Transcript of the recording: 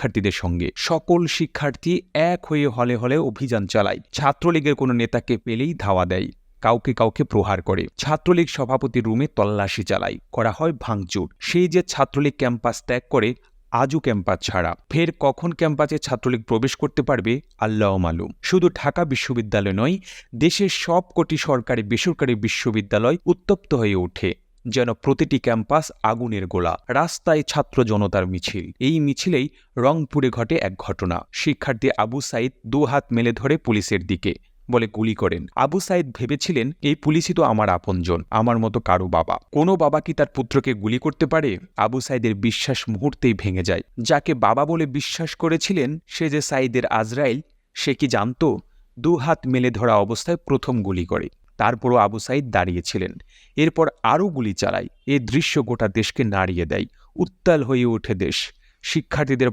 শিক্ষার্থীদের সঙ্গে। সকল শিক্ষার্থী এক হয়ে হলে হলে অভিযান চালায়। ছাত্রলীগের কোনো নেতাকে পেলেই ধাওয়া দেয়, কাউকে কাউকে প্রহার করে। ছাত্রলীগ সভাপতির রুমে তল্লাশি চালায়, করা হয় ভাঙচুর। সেই যে ছাত্রলীগ ক্যাম্পাস ত্যাগ করে আজও ক্যাম্পাস ছাড়া। ফের কখন ক্যাম্পাসে ছাত্রলীগ প্রবেশ করতে পারবে আল্লাহ মালুম। শুধু ঢাকা বিশ্ববিদ্যালয় নয়, দেশের সবকটি সরকারি বেসরকারি বিশ্ববিদ্যালয় উত্তপ্ত হয়ে ওঠে, যেন প্রতিটি ক্যাম্পাস আগুনের গোলা। রাস্তায় ছাত্র জনতার মিছিল। এই মিছিলেই রংপুরে ঘটে এক ঘটনা। শিক্ষার্থী আবু সাইদ দুহাত মেলে ধরে পুলিশের দিকে, বলে গুলি করেন। আবু সাইদ ভেবেছিলেন এই পুলিশই তো আমার আপনজন, আমার মতো কারো বাবা। কোনো বাবা কি তার পুত্রকে গুলি করতে পারে? আবু সাইদের বিশ্বাস মুহূর্তেই ভেঙে যায়। যাকে বাবা বলে বিশ্বাস করেছিলেন সে যে সাইদের আজরাইল, সে কি জানতো? দুহাত মেলে ধরা অবস্থায় প্রথম গুলি করে। তারপরও আবু সাইদ দাঁড়িয়েছিলেন। এরপর আরও গুলি চালায়। এ দৃশ্য গোটা দেশকে নাড়িয়ে দেয়। উত্তাল হয়ে ওঠে দেশ। শিক্ষার্থীদের